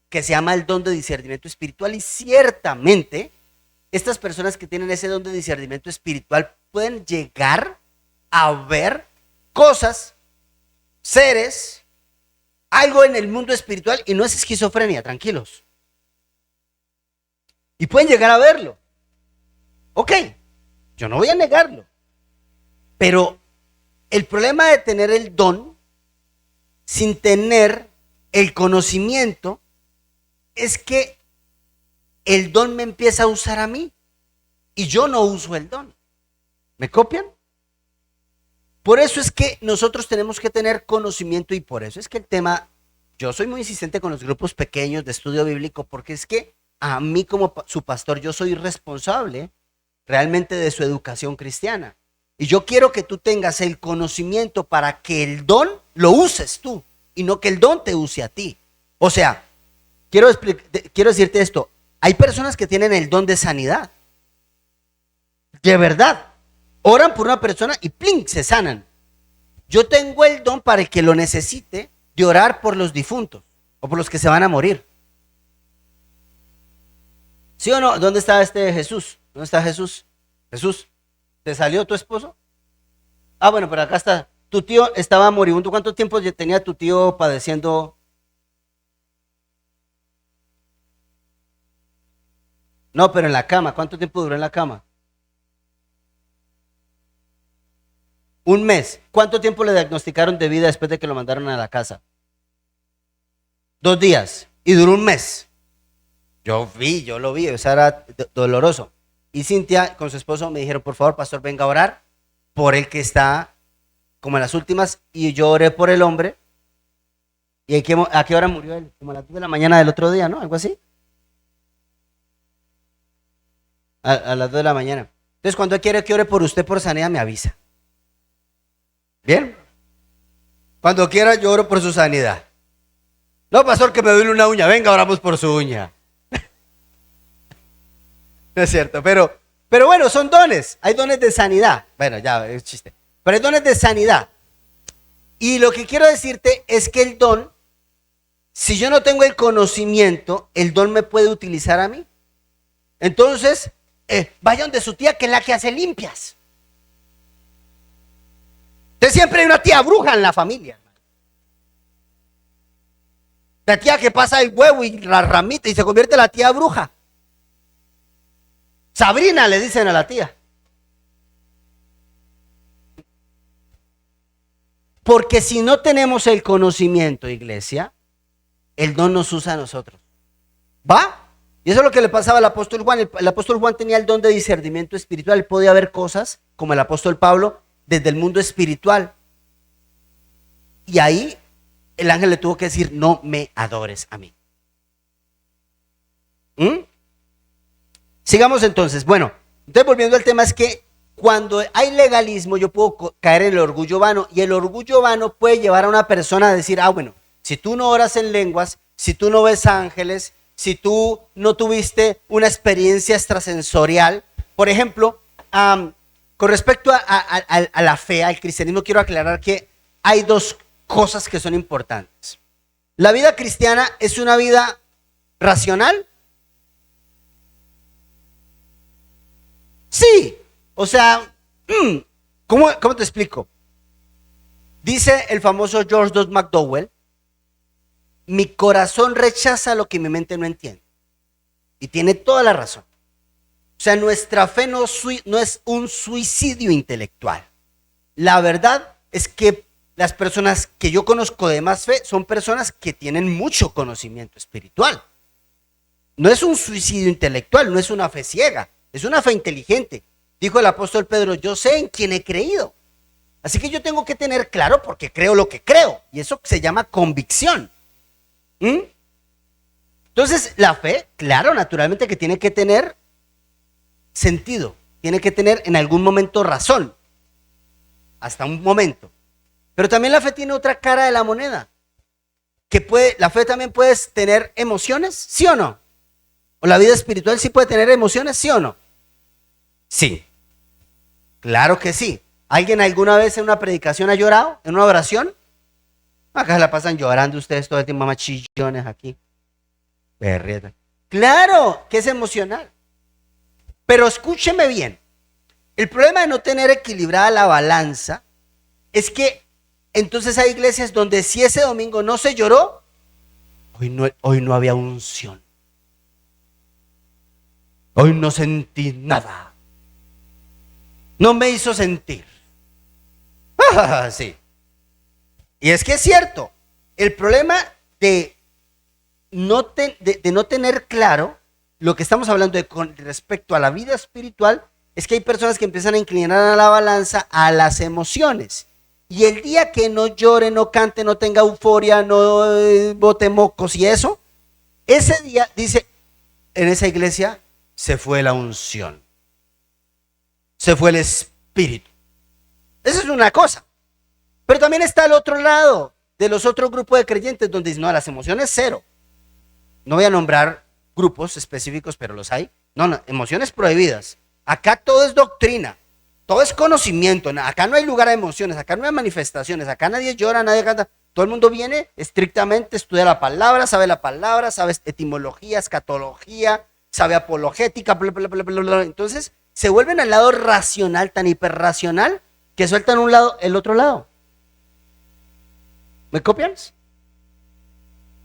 que se llama el don de discernimiento espiritual y ciertamente estas personas que tienen ese don de discernimiento espiritual pueden llegar a ver cosas, seres, algo en el mundo espiritual y no es esquizofrenia, tranquilos. Y pueden llegar a verlo. Ok, yo no voy a negarlo. Pero el problema de tener el don sin tener el conocimiento es que el don me empieza a usar a mí y yo no uso el don. ¿Me copian? Por eso es que nosotros tenemos que tener conocimiento y por eso es que el tema, yo soy muy insistente con los grupos pequeños de estudio bíblico porque es que a mí como su pastor yo soy responsable realmente de su educación cristiana. Y yo quiero que tú tengas el conocimiento para que el don lo uses tú y no que el don te use a ti. O sea, quiero decirte esto, hay personas que tienen el don de sanidad. De verdad. Oran por una persona y ¡plin! Se sanan. Yo tengo el don para el que lo necesite de orar por los difuntos o por los que se van a morir. ¿Sí o no? ¿Dónde está Jesús? ¿Dónde está Jesús? Jesús, ¿te salió tu esposo? Ah, bueno, pero acá está. Tu tío estaba moribundo. ¿Cuánto tiempo tenía tu tío padeciendo? No, pero en la cama. ¿Cuánto tiempo duró en la cama? Un mes. ¿Cuánto tiempo le diagnosticaron de vida después de que lo mandaron a la casa? 2 días. Y duró un mes. Yo lo vi, eso era doloroso. Y Cintia con su esposo me dijeron, por favor, pastor, venga a orar por el que está como en las últimas. Y yo oré por el hombre. ¿Y a qué hora murió él? Como a las 2 de la mañana del otro día, ¿no? Algo así. A las 2 de la mañana. Entonces, cuando él quiere que ore por usted por sanidad, me avisa. ¿Bien? Cuando quiera, yo oro por su sanidad. No, pastor, que me duele una uña. Venga, oramos por su uña. No es cierto, pero bueno, son dones. Hay dones de sanidad. Bueno, ya, es chiste. Pero hay dones de sanidad. Y lo que quiero decirte es que el don, si yo no tengo el conocimiento, el don me puede utilizar a mí. Entonces, vaya donde su tía, que es la que hace limpias. Entonces siempre hay una tía bruja en la familia. La tía que pasa el huevo y la ramita y se convierte en la tía bruja. Sabrina le dicen a la tía. Porque si no tenemos el conocimiento, iglesia, el don nos usa a nosotros. ¿Va? Y Y eso es lo que le pasaba al apóstol Juan. El apóstol Juan tenía el don de discernimiento espiritual. Él podía ver cosas, como el apóstol Pablo, desde el mundo espiritual. Y ahí el ángel le tuvo que decir, no me adores a mí. Sigamos entonces. Bueno, entonces volviendo al tema, es que cuando hay legalismo yo puedo caer en el orgullo vano, y el orgullo vano puede llevar a una persona a decir, bueno, si tú no oras en lenguas, si tú no ves ángeles, si tú no tuviste una experiencia extrasensorial, por ejemplo, con respecto a la fe, al cristianismo, quiero aclarar que hay dos cosas que son importantes. La vida cristiana es una vida racional. Sí, o sea, ¿cómo te explico? Dice el famoso George W. McDowell, mi corazón rechaza lo que mi mente no entiende. Y tiene toda la razón. O sea, nuestra fe no es un suicidio intelectual. La verdad es que las personas que yo conozco de más fe son personas que tienen mucho conocimiento espiritual. No es un suicidio intelectual, no es una fe ciega, es una fe inteligente. Dijo el apóstol Pedro, yo sé en quién he creído. Así que yo tengo que tener claro porque creo lo que creo. Y eso se llama convicción. Entonces, la fe, claro, naturalmente que tiene que tener sentido. Tiene que tener en algún momento razón. Hasta un momento. Pero también la fe tiene otra cara de la moneda. La fe también puede tener emociones, ¿sí o no? ¿O la vida espiritual sí puede tener emociones, sí o no? Sí. Claro que sí. ¿Alguien alguna vez en una predicación ha llorado? ¿En una oración? Acá se la pasan llorando ustedes todo el tiempo, mamá, chillones aquí. Perreta. Claro que es emocional. Pero escúcheme bien. El problema de no tener equilibrada la balanza es que entonces hay iglesias donde si ese domingo no se lloró, hoy no había unción. Hoy no sentí nada. No me hizo sentir. Sí. Y es que es cierto. El problema de no tener claro lo que estamos hablando con respecto a la vida espiritual es que hay personas que empiezan a inclinar a la balanza a las emociones. Y el día que no llore, no cante, no tenga euforia, no bote mocos y eso, ese día, dice, en esa iglesia se fue la unción. Se fue el espíritu. Esa es una cosa. Pero también está el otro lado de los otros grupos de creyentes donde dicen, no, las emociones cero. No voy a nombrar grupos específicos, pero los hay. No, emociones prohibidas. Acá todo es doctrina. Todo es conocimiento. Acá no hay lugar a emociones. Acá no hay manifestaciones. Acá nadie llora, nadie canta. Todo el mundo viene estrictamente, estudia la palabra, sabe etimología, escatología, sabe apologética, bla, bla, bla, bla, bla. Entonces se vuelven al lado racional, tan hiperracional, que sueltan un lado, el otro lado. ¿Me copian?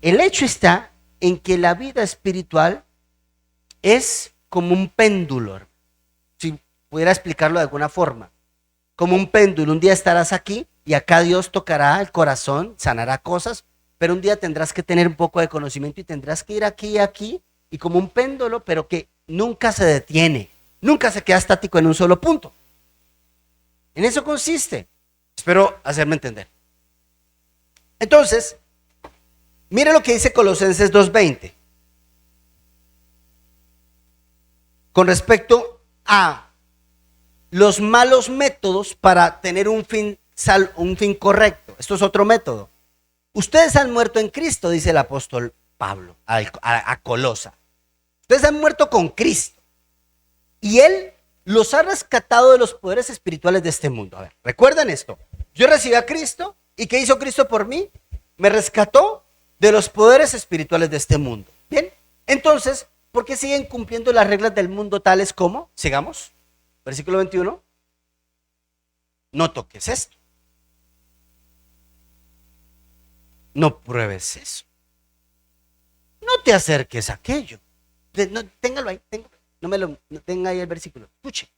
El hecho está en que la vida espiritual es como un péndulo, si pudiera explicarlo de alguna forma, como un péndulo. Un día estarás aquí y acá Dios tocará el corazón, sanará cosas, pero un día tendrás que tener un poco de conocimiento y tendrás que ir aquí y aquí, y como un péndulo, pero que nunca se detiene, nunca se queda estático en un solo punto. En eso consiste. Espero hacerme entender. Entonces, mire lo que dice Colosenses 2:20. Con respecto a los malos métodos para tener un fin correcto. Esto es otro método. Ustedes han muerto en Cristo, dice el apóstol Pablo a Colosa. Ustedes han muerto con Cristo. Y Él los ha rescatado de los poderes espirituales de este mundo. A ver, recuerden esto. Yo recibí a Cristo, ¿y qué hizo Cristo por mí? Me rescató de los poderes espirituales de este mundo. Bien, entonces, ¿por qué siguen cumpliendo las reglas del mundo tales como? Sigamos, versículo 21. No toques esto. No pruebes eso. No te acerques a aquello. Téngalo ahí, tenga ahí el versículo. Escuche.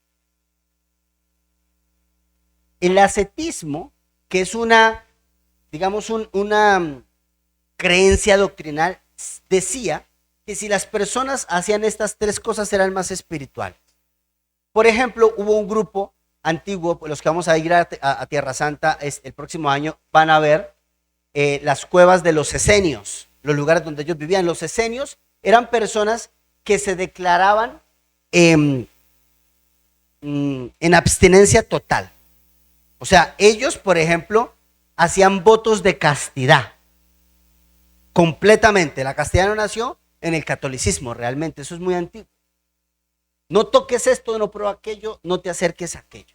El ascetismo, que es una creencia doctrinal, decía que si las personas hacían estas tres cosas eran más espirituales. Por ejemplo, hubo un grupo antiguo, los que vamos a ir a Tierra Santa el próximo año, van a ver las cuevas de los esenios, los lugares donde ellos vivían. Los esenios eran personas que se declaraban en abstinencia total. O sea, ellos, por ejemplo, hacían votos de castidad. Completamente. La castidad no nació en el catolicismo, realmente. Eso es muy antiguo. No toques esto, no prueba aquello, no te acerques a aquello.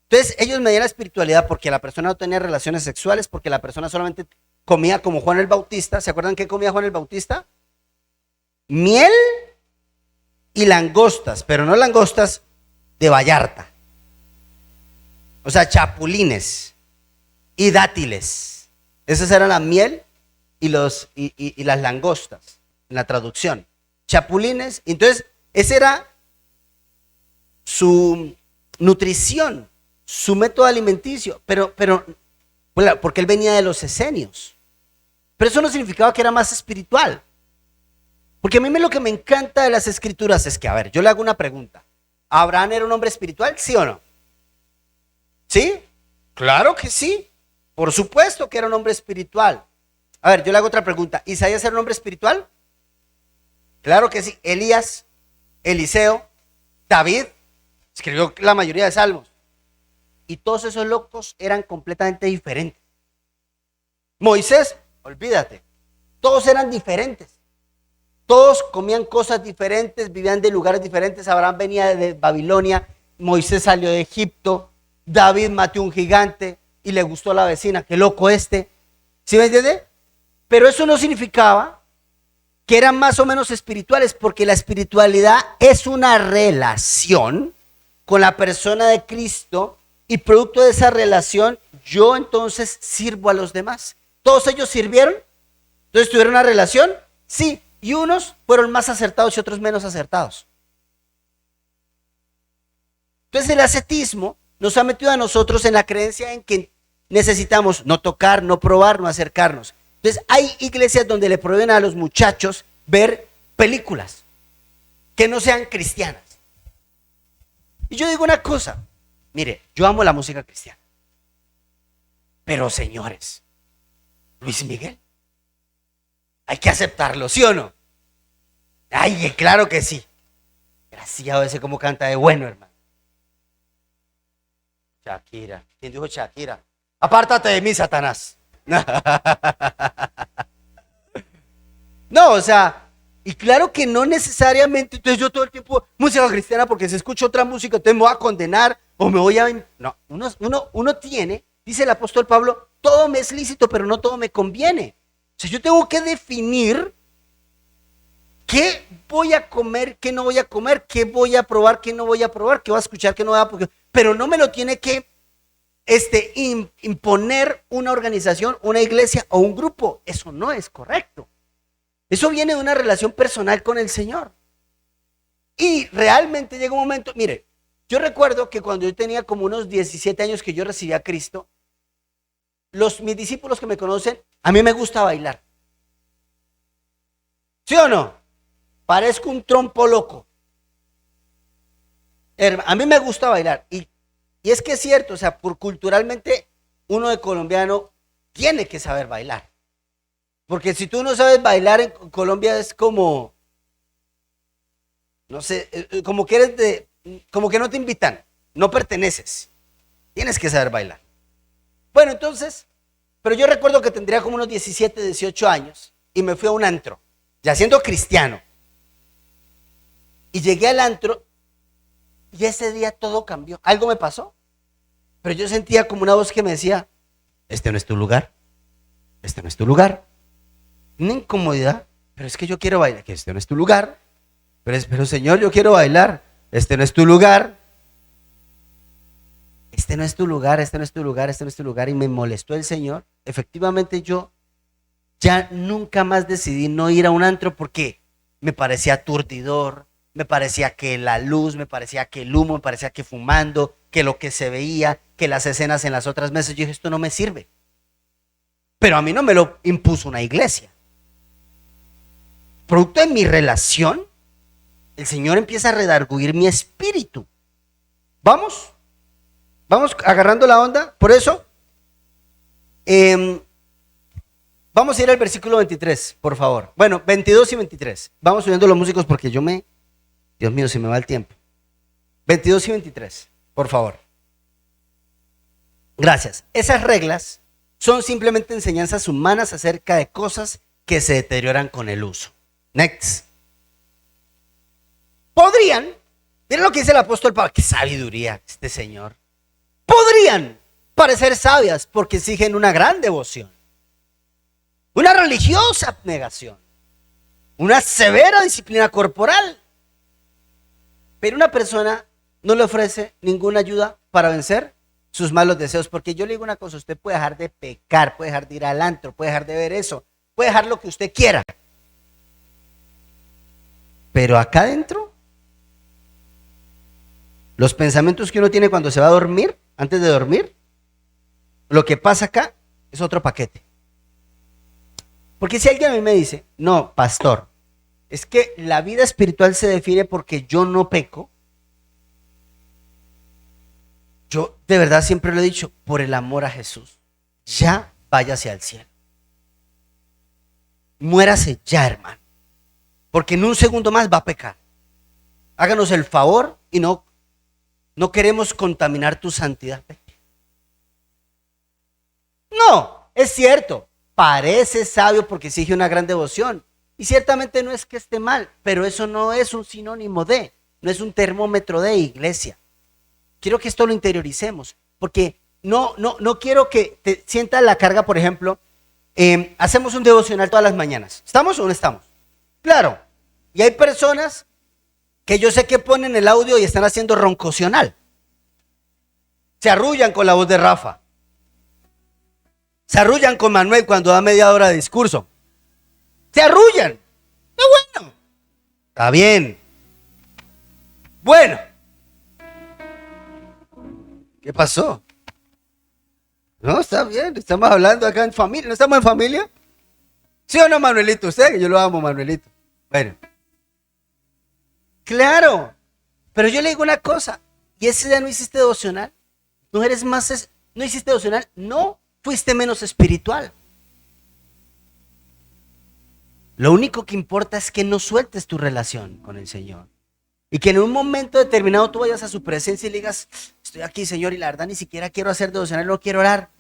Entonces, ellos medían la espiritualidad porque la persona no tenía relaciones sexuales, porque la persona solamente comía como Juan el Bautista. ¿Se acuerdan qué comía Juan el Bautista? Miel y langostas, pero no langostas de Vallarta. O sea, chapulines y dátiles. Esas eran la miel y las langostas, en la traducción. Chapulines. Entonces, esa era su nutrición, su método alimenticio, pero porque él venía de los esenios. Pero eso no significaba que era más espiritual. Porque a mí lo que me encanta de las escrituras es que, a ver, yo le hago una pregunta. ¿Abraham era un hombre espiritual? ¿Sí o no? ¿Sí? Claro que sí. Por supuesto que era un hombre espiritual. A ver, yo le hago otra pregunta. ¿Isaías era un hombre espiritual? Claro que sí. Elías, Eliseo, David, escribió la mayoría de salmos. Y todos esos locos eran completamente diferentes. Moisés, olvídate. Todos eran diferentes. Todos comían cosas diferentes, vivían de lugares diferentes. Abraham venía de Babilonia, Moisés salió de Egipto, David mató un gigante y le gustó a la vecina. Qué loco este. ¿Sí me entiende? Pero eso no significaba que eran más o menos espirituales, porque la espiritualidad es una relación con la persona de Cristo y producto de esa relación yo entonces sirvo a los demás. ¿Todos ellos sirvieron? ¿Entonces tuvieron una relación? Sí. Y unos fueron más acertados y otros menos acertados. Entonces el ascetismo nos ha metido a nosotros en la creencia en que necesitamos no tocar, no probar, no acercarnos. Entonces hay iglesias donde le prohíben a los muchachos ver películas que no sean cristianas. Y yo digo una cosa, mire, yo amo la música cristiana. Pero señores, Luis Miguel, hay que aceptarlo, ¿sí o no? Ay, claro que sí. Gracias a veces como canta de bueno, hermano. Shakira. ¿Quién dijo Shakira? Apártate de mí, Satanás. No, o sea, y claro que no necesariamente, entonces yo todo el tiempo, música cristiana, porque si escucho otra música, entonces me voy a condenar o me voy a... No, uno tiene, dice el apóstol Pablo, todo me es lícito, pero no todo me conviene. O sea, yo tengo que definir qué voy a comer, qué no voy a comer, qué voy a probar, qué no voy a probar, qué voy a escuchar, qué no voy a... Pero no me lo tiene que imponer una organización, una iglesia o un grupo. Eso no es correcto. Eso viene de una relación personal con el Señor. Y realmente llega un momento, mire, yo recuerdo que cuando yo tenía como unos 17 años que yo recibí a Cristo, mis discípulos que me conocen, a mí me gusta bailar. ¿Sí o no? Parezco un trompo loco. A mí me gusta bailar. Y es que es cierto, o sea, culturalmente uno de colombiano tiene que saber bailar. Porque si tú no sabes bailar en Colombia es como, no sé, como que como que no te invitan, no perteneces. Tienes que saber bailar. Bueno, entonces, pero yo recuerdo que tendría como unos 17, 18 años y me fui a un antro, ya siendo cristiano. Y llegué al antro y ese día todo cambió. Algo me pasó, pero yo sentía como una voz que me decía, este no es tu lugar, este no es tu lugar. Una incomodidad, pero es que yo quiero bailar, que este no es tu lugar. Pero Señor, yo quiero bailar, este no es tu lugar. Este no es tu lugar, este no es tu lugar, este no es tu lugar. Y me molestó el Señor. Efectivamente yo ya nunca más decidí no ir a un antro porque me parecía aturdidor, me parecía que la luz, me parecía que el humo, me parecía que fumando, que lo que se veía, que las escenas en las otras mesas. Yo dije, esto no me sirve. Pero a mí no me lo impuso una iglesia. producto de mi relación, el Señor empieza a redarguir mi espíritu. Vamos agarrando la onda. Por eso, vamos a ir al versículo 23, por favor. Bueno, 22 y 23. Vamos subiendo los músicos porque Dios mío, se me va el tiempo. 22 y 23, por favor. Gracias. Esas reglas son simplemente enseñanzas humanas acerca de cosas que se deterioran con el uso. Next. Podrían, miren lo que dice el apóstol Pablo, qué sabiduría este señor. Podrían parecer sabias porque exigen una gran devoción, una religiosa abnegación, una severa disciplina corporal. Pero una persona no le ofrece ninguna ayuda para vencer sus malos deseos, porque yo le digo una cosa, usted puede dejar de pecar, puede dejar de ir al antro, puede dejar de ver eso, puede dejar lo que usted quiera. Pero acá adentro, los pensamientos que uno tiene cuando se va a dormir, antes de dormir, lo que pasa acá es otro paquete. Porque si alguien a mí me dice, no, pastor, es que la vida espiritual se define porque yo no peco, yo de verdad siempre lo he dicho, por el amor a Jesús, ya váyase al cielo. Muérase ya, hermano, porque en un segundo más va a pecar. Háganos el favor y no queremos contaminar tu santidad. No, es cierto, parece sabio porque exige una gran devoción. Y ciertamente no es que esté mal, pero eso no es un sinónimo de, no es un termómetro de, iglesia. Quiero que esto lo interioricemos, porque no quiero que te sientas la carga, por ejemplo, hacemos un devocional todas las mañanas. ¿Estamos o no estamos? Claro. Y hay personas que yo sé que ponen el audio y están haciendo roncocional. Se arrullan con la voz de Rafa. Se arrullan con Manuel cuando da media hora de discurso. Se arrullan. Está bueno. Está bien. Bueno. ¿Qué pasó? No, está bien. Estamos hablando acá en familia. ¿No estamos en familia? ¿Sí o no, Manuelito? Usted, que yo lo amo, Manuelito. Bueno. Claro. Pero yo le digo una cosa. ¿Y ese día no hiciste devocional? ¿No eres más? ¿No hiciste devocional? No. Fuiste menos espiritual. Lo único que importa es que no sueltes tu relación con el Señor. Y que en un momento determinado tú vayas a su presencia y le digas, estoy aquí, Señor, y la verdad ni siquiera quiero hacer devocional, no quiero orar,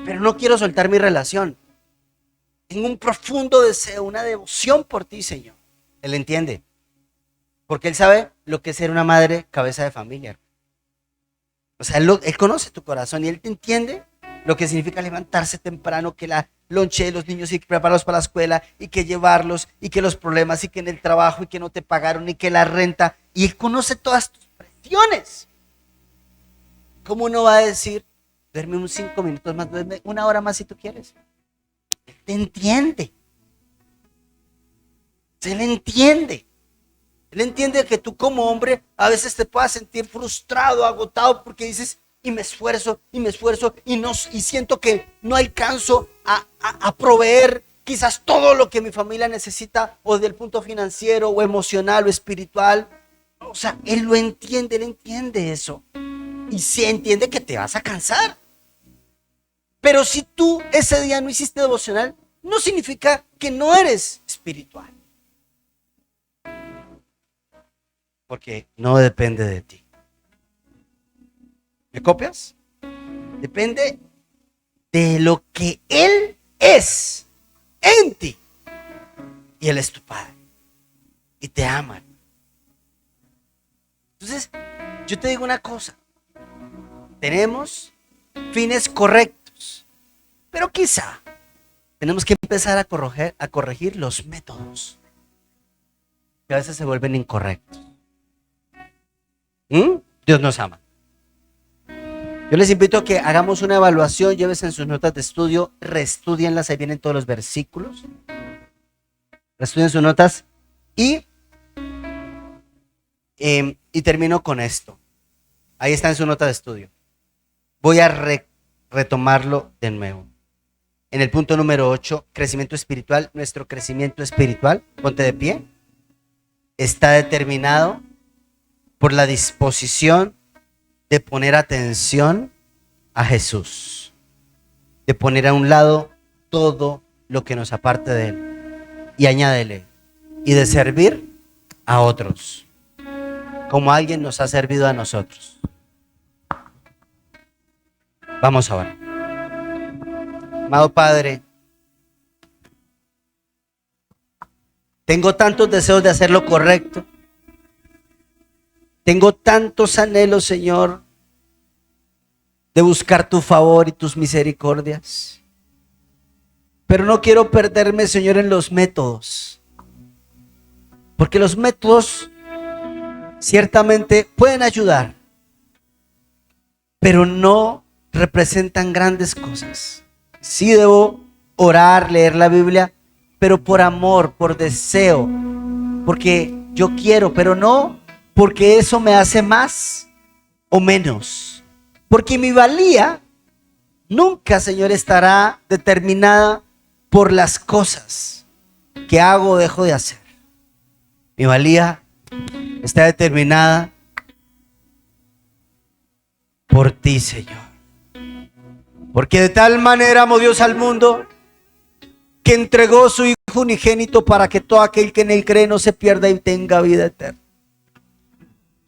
pero no quiero soltar mi relación. Tengo un profundo deseo, una devoción por ti, Señor. Él entiende. Porque Él sabe lo que es ser una madre cabeza de familia. O sea, Él conoce tu corazón y Él te entiende lo que significa levantarse temprano, que la lonche de los niños y que prepararlos para la escuela y que llevarlos y que los problemas y que en el trabajo y que no te pagaron y que la renta. Y Él conoce todas tus presiones. ¿Cómo no va a decir, duerme unos 5 minutos más, duerme 1 hora más si tú quieres? Él te entiende. Él entiende. Él entiende que tú como hombre a veces te puedas sentir frustrado, agotado porque dices, y me esfuerzo y siento que no alcanzo a proveer quizás todo lo que mi familia necesita o desde el punto financiero o emocional o espiritual. O sea, Él entiende eso y sí entiende que te vas a cansar. Pero si tú ese día no hiciste devocional, no significa que no eres espiritual. Porque no depende de ti. ¿Me copias? Depende de lo que Él es en ti. Y Él es tu Padre. Y te ama. Entonces, yo te digo una cosa. Tenemos fines correctos. Pero quizá tenemos que empezar a corregir los métodos. Que a veces se vuelven incorrectos. Dios nos ama. Yo les invito a que hagamos una evaluación, llévense en sus notas de estudio, reestudienlas, ahí vienen todos los versículos. Reestudien sus notas y termino con esto. Ahí está en su nota de estudio. Voy a retomarlo de nuevo. en el punto número 8, crecimiento espiritual, nuestro crecimiento espiritual, ponte de pie, está determinado por la disposición de poner atención a Jesús, de poner a un lado todo lo que nos aparte de Él y añádele, y de servir a otros, como alguien nos ha servido a nosotros. Vamos ahora. Amado Padre, tengo tantos deseos de hacer lo correcto. Tengo tantos anhelos, Señor, de buscar tu favor y tus misericordias. Pero no quiero perderme, Señor, en los métodos. Porque los métodos ciertamente pueden ayudar, pero no representan grandes cosas. Sí debo orar, leer la Biblia, pero por amor, por deseo, porque yo quiero, pero no porque eso me hace más o menos. Porque mi valía nunca, Señor, estará determinada por las cosas que hago o dejo de hacer. Mi valía está determinada por ti, Señor. Porque de tal manera amó Dios al mundo que entregó su Hijo unigénito para que todo aquel que en él cree no se pierda y tenga vida eterna.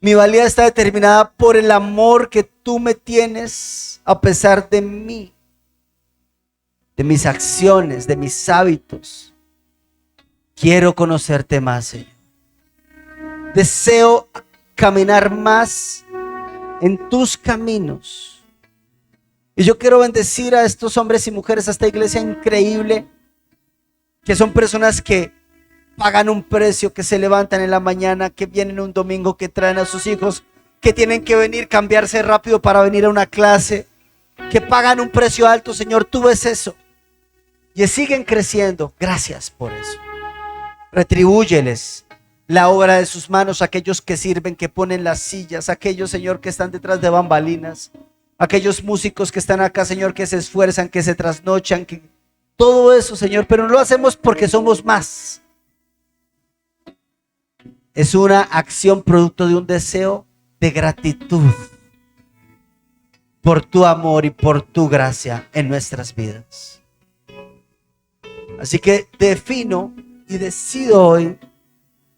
Mi valía está determinada por el amor que tú me tienes a pesar de mí, de mis acciones, de mis hábitos. Quiero conocerte más, Señor. Deseo caminar más en tus caminos. Y yo quiero bendecir a estos hombres y mujeres, a esta iglesia increíble, que son personas que pagan un precio, que se levantan en la mañana, que vienen un domingo, que traen a sus hijos, que tienen que venir, cambiarse rápido para venir a una clase, que pagan un precio alto. Señor, tú ves eso y siguen creciendo. Gracias por eso. Retribúyeles la obra de sus manos, aquellos que sirven, que ponen las sillas, aquellos, Señor, que están detrás de bambalinas, aquellos músicos que están acá, Señor, que se esfuerzan, que se trasnochan, que todo eso, Señor, pero no lo hacemos porque somos más. Es una acción producto de un deseo de gratitud por tu amor y por tu gracia en nuestras vidas. Así que defino y decido hoy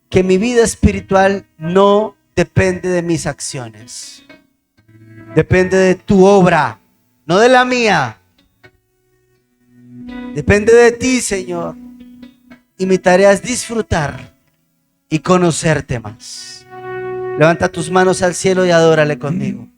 que mi vida espiritual no depende de mis acciones. Depende de tu obra, no de la mía. Depende de ti, Señor. Y mi tarea es disfrutar y conocerte más. Levanta tus manos al cielo y adórale conmigo.